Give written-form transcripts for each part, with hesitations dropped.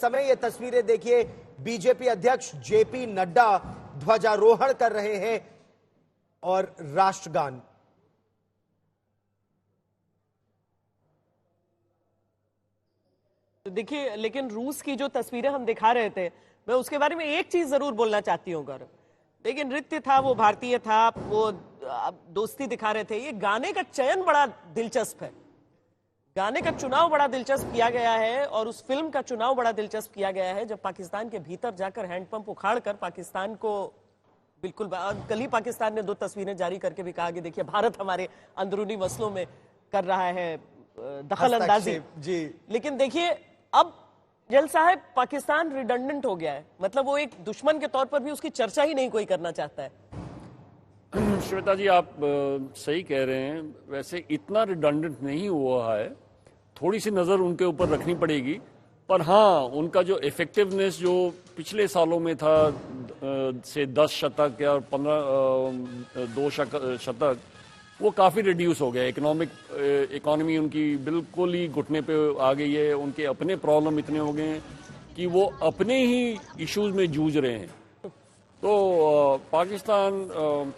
समय ये तस्वीरें देखिए, बीजेपी अध्यक्ष जेपी नड्डा ध्वजारोहण कर रहे हैं और राष्ट्रगान। देखिए, लेकिन रूस की जो तस्वीरें हम दिखा रहे थे, मैं उसके बारे में एक चीज जरूर बोलना चाहती हूँ गौरव। देखिए, नृत्य था, वो भारतीय था, वो दोस्ती दिखा रहे थे। ये गाने का चयन बड़ा दिलचस्प है, गाने का चुनाव बड़ा दिलचस्प किया गया है और उस फिल्म का चुनाव बड़ा दिलचस्प किया गया है जब पाकिस्तान के भीतर जाकर हैंडपंप उखाड़कर पाकिस्तान को बिल्कुल। कल ही पाकिस्तान ने 2 तस्वीरें जारी करके भी कहा कि देखिए, भारत हमारे अंदरूनी मसलों में कर रहा है दखल अंदाजी जी। लेकिन देखिए, अब जल साहब, पाकिस्तान रिडंडेंट हो गया है। मतलब वो एक दुश्मन के तौर पर भी उसकी चर्चा ही नहीं कोई करना चाहता है। श्वेता जी, आप सही कह रहे हैं। वैसे इतना रिडंडेंट नहीं हुआ है, थोड़ी सी नज़र उनके ऊपर रखनी पड़ेगी। पर हाँ, उनका जो इफेक्टिवनेस जो पिछले सालों में था, से 10 शतक या 2 शतक, वो काफ़ी रिड्यूस हो गया। इकोनॉमी उनकी बिल्कुल ही घुटने पे आ गई है। उनके अपने प्रॉब्लम इतने हो गए हैं कि वो अपने ही इश्यूज में जूझ रहे हैं। तो पाकिस्तान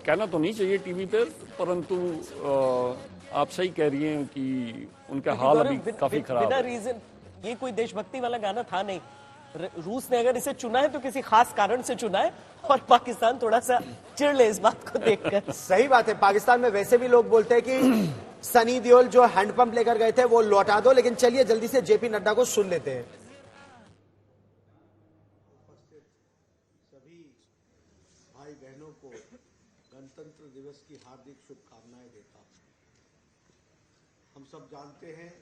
कहना तो नहीं चाहिए टीवी पर, परंतु आप सही कह रही हैं कि उनका हाल अभी काफी खराब है। बिना रीजन ये कोई देशभक्ति वाला गाना था नहीं। रूस ने अगर इसे चुना है तो किसी खास कारण से चुना है और पाकिस्तान थोड़ा सा चिढ़ ले इस बात को देखकर। सही बात है। पाकिस्तान में वैसे भी लोग बोलते हैं कि सनी देओल जो हैंडपंप लेकर गए थे वो लौटा दो। लेकिन चलिए जल्दी से जेपी नड्डा को सुन लेते हैं। सभी भाई बहनों को गणतंत्र दिवस की हार्दिक शुभकामनाएं देता हूं। हम सब जानते हैं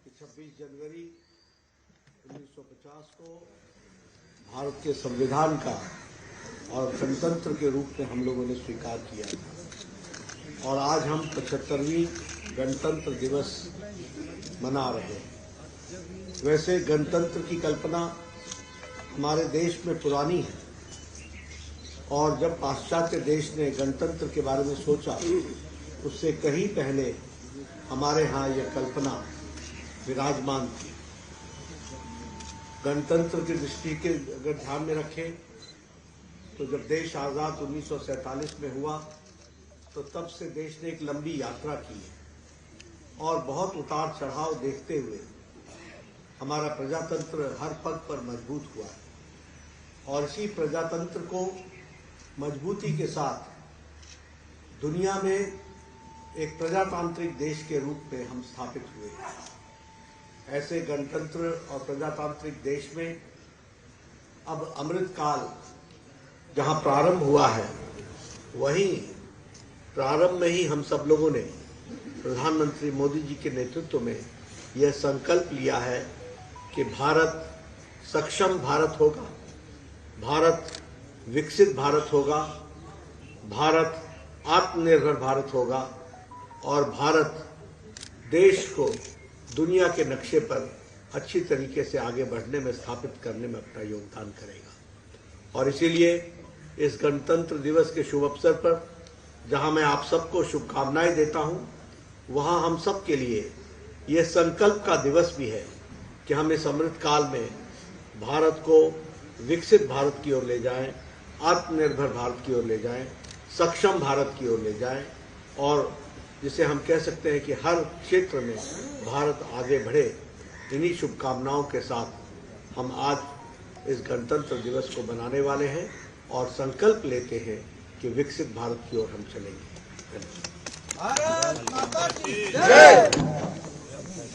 कि 26 जनवरी 1950 को भारत के संविधान का और गणतंत्र के रूप में हम लोगों ने स्वीकार किया था और आज हम 75वीं गणतंत्र दिवस मना रहे हैं। वैसे गणतंत्र की कल्पना हमारे देश में पुरानी है और जब पाश्चात्य देश ने गणतंत्र के बारे में सोचा, उससे कहीं पहले हमारे यहाँ यह कल्पना विराजमान थी। गणतंत्र की दृष्टि के अगर ध्यान में रखें तो जब देश आज़ाद 1947 में हुआ तो तब से देश ने एक लंबी यात्रा की है और बहुत उतार चढ़ाव देखते हुए हमारा प्रजातंत्र हर पग पर मजबूत हुआ है और इसी प्रजातंत्र को मजबूती के साथ दुनिया में एक प्रजातांत्रिक देश के रूप में हम स्थापित हुए हैं। ऐसे गणतंत्र और प्रजातांत्रिक देश में अब अमृतकाल जहां प्रारंभ हुआ है, वहीं प्रारंभ में ही हम सब लोगों ने प्रधानमंत्री मोदी जी के नेतृत्व में यह संकल्प लिया है कि भारत सक्षम भारत होगा, भारत विकसित भारत होगा, भारत आत्मनिर्भर भारत होगा और भारत देश को दुनिया के नक्शे पर अच्छी तरीके से आगे बढ़ने में, स्थापित करने में अपना योगदान करेगा। और इसीलिए इस गणतंत्र दिवस के शुभ अवसर पर जहां मैं आप सबको शुभकामनाएं देता हूं, वहां हम सब के लिए ये संकल्प का दिवस भी है कि हम इस अमृतकाल में भारत को विकसित भारत की ओर ले जाएं, आत्मनिर्भर भारत की ओर ले जाएं, सक्षम भारत की ओर ले जाएं और जिसे हम कह सकते हैं कि हर क्षेत्र में भारत आगे बढ़े। इन्हीं शुभकामनाओं के साथ हम आज इस गणतंत्र दिवस को मनाने वाले हैं और संकल्प लेते हैं कि विकसित भारत की ओर हम चलेंगे। भारत माता की जय।